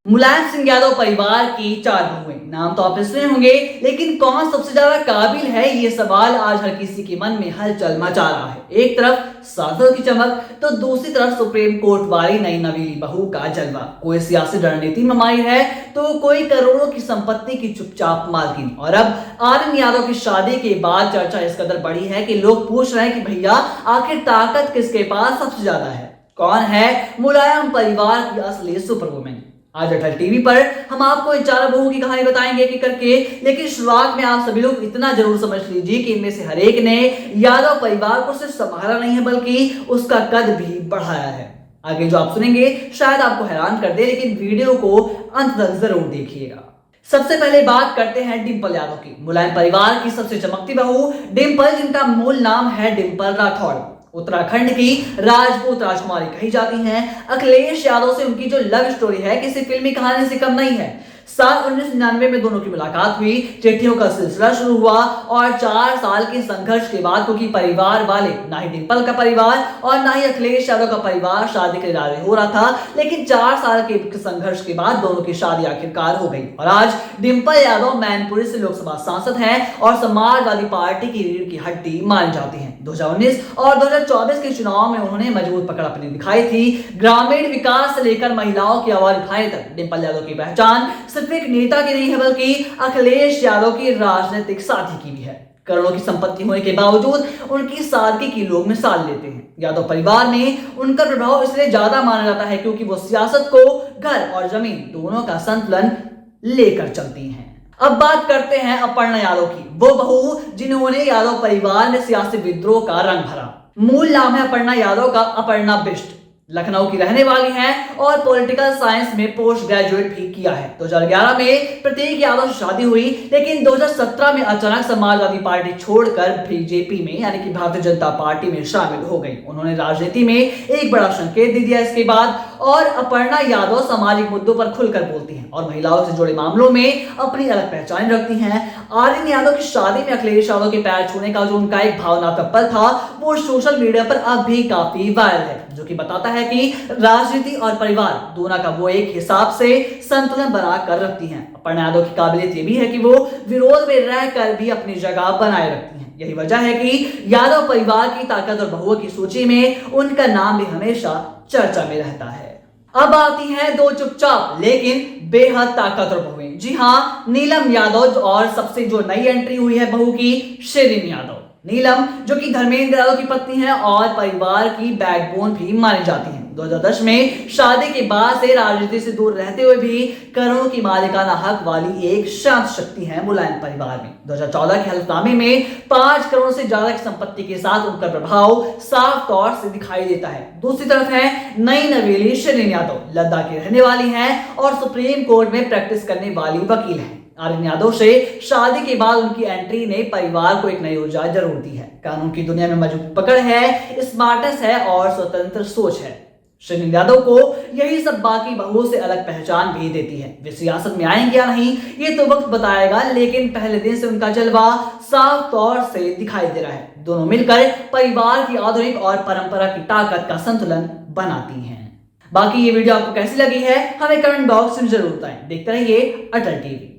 मुलायम सिंह यादव परिवार की 4 बहुएं। नाम तो आपने सुने होंगे, लेकिन कौन सबसे ज्यादा काबिल है, ये सवाल आज हर किसी के मन में हलचल मचा रहा है। एक तरफ सांसद की चमक, तो दूसरी तरफ सुप्रीम कोर्ट वाली नई नवीली बहू का जलवा। कोई सियासी रणनीति में माहिर है, तो कोई करोड़ों की संपत्ति की चुपचाप मालकिन। और अब आर्यन यादव की शादी के बाद चर्चा इस कदर बढ़ी है कि लोग पूछ रहे हैं कि भैया आखिर ताकत किसके पास सबसे ज्यादा है? कौन है मुलायम परिवार की असली सुपर वुमेन? आज अटल टीवी पर हम आपको इन 4 बहुओं की कहानी बताएंगे कि करके, लेकिन शुरुआत में आप सभी लोग इतना जरूर समझ लीजिए कि इनमें से हर एक ने यादव परिवार को सिर्फ संभाला नहीं है, बल्कि उसका कद भी बढ़ाया है। आगे जो आप सुनेंगे शायद आपको हैरान कर दे, लेकिन वीडियो को अंत तक जरूर देखिएगा। सबसे पहले बात करते हैं डिंपल यादव की, मुलायम परिवार की सबसे चमकती बहू डिंपल, जिनका मूल नाम है डिंपल राठौड़। उत्तराखंड की राजपूत राजकुमारी कही जाती हैं। अखिलेश यादव से उनकी जो लव स्टोरी है किसी फिल्मी कहानी से कम नहीं है। साल 1999 में दोनों की मुलाकात हुई, चिट्ठियों का सिलसिला शुरू हुआ और 4 साल के संघर्ष के बाद, क्योंकि परिवार वाले, ना ही डिंपल का परिवार और ना ही अखिलेश यादव का परिवार शादी के लिए राजी हो रहा था, लेकिन 4 साल के संघर्ष के बाद दोनों की शादी आखिरकार हो गई। और आज डिंपल यादव मैनपुरी से लोकसभा सांसद हैं और समाजवादी पार्टी की रीढ़ की हड्डी मानी जाती हैं। 2019 और 2024 के चुनाव में उन्होंने मजबूत पकड़ अपनी दिखाई थी। ग्रामीण विकास से लेकर महिलाओं की आवाज उठाने तक डिंपल यादव की पहचान सिर्फ एक नेता की नहीं है, बल्कि अखिलेश यादव की राजनीतिक साथी की भी है। करोड़ों की संपत्ति होने के बावजूद उनकी सादगी की लोग मिसाल लेते हैं। यादव परिवार में उनका प्रभाव इसलिए ज्यादा माना जाता है क्योंकि वो सियासत को घर और जमीन दोनों का संतुलन लेकर चलती हैं। अब बात करते हैं अपर्णा यादव की, वो बहू जिन्होंने यादव परिवार में सियासी विद्रोह का रंग भरा। मूल नाम है अपर्णा यादव का अपर्णा बिष्ट। लखनऊ की रहने वाली हैं और पॉलिटिकल साइंस में पोस्ट ग्रेजुएट भी किया है। 2011 में प्रतीक यादव से शादी हुई, लेकिन 2017 में अचानक समाजवादी पार्टी छोड़कर बीजेपी में यानी कि भारतीय जनता पार्टी में शामिल हो गई। उन्होंने राजनीति में एक बड़ा संकेत दे दिया इसके बाद। और अपर्णा यादव सामाजिक मुद्दों पर खुलकर बोलती हैं और महिलाओं से जुड़े मामलों में अपनी अलग पहचान रखती हैं। आर्यन यादव की शादी में अखिलेश यादव के पैर छूने का जो उनका एक भावनात्मक पल था, वो सोशल मीडिया पर अब भी काफी वायरल है, जो कि बताता है कि राजनीति और परिवार दोनों का वो एक हिसाब से संतुलन बना कर रखती हैं। अपर्णा यादव की काबिलियत ये भी है कि वो विरोध में रहकर भी अपनी जगह बनाए रखती हैं। यही वजह है कि यादव परिवार की ताकत और बहुओं की सूची में उनका नाम भी हमेशा चर्चा में रहता है। अब आती हैं 2 चुपचाप लेकिन बेहद ताकतवर बहुएं। जी हाँ, नीलम यादव और सबसे जो नई एंट्री हुई है बहू की, शिरीन यादव। नीलम जो कि धर्मेंद्र यादव की पत्नी है और परिवार की बैकबोन भी मानी जाती हैं। 2010 में शादी के बाद से राजनीति से दूर रहते हुए भी करोड़ों की मालिकाना हक वाली एक शांत शक्ति है मुलायम परिवार में। 2014 के हलफनामे में 5 करोड़ से ज्यादा की संपत्ति के साथ उनका प्रभाव साफ तौर से दिखाई देता है। दूसरी तरफ है नई नवेली शिरीन यादव, लद्दाख की रहने वाली हैं और सुप्रीम कोर्ट में प्रैक्टिस करने वाली वकील हैं। आर्यन यादव से शादी के बाद उनकी एंट्री ने परिवार को एक नई ऊर्जा जरूर दी है। कानून की दुनिया में मजबूत पकड़ है, स्मार्टनेस है और स्वतंत्र सोच है। शिरीन यादव को यही सब बाकी बहुओं से अलग पहचान भी देती है। वे सियासत में आएंगे या नहीं ये तो वक्त बताएगा, लेकिन पहले दिन से उनका जलवा साफ तौर से दिखाई दे रहा है। दोनों मिलकर परिवार की आधुनिक और परंपरा की ताकत का संतुलन बनाती हैं। बाकी ये वीडियो आपको कैसी लगी है हमें कमेंट बॉक्स में जरूर बताएं। देखते रहिए अटल टीवी।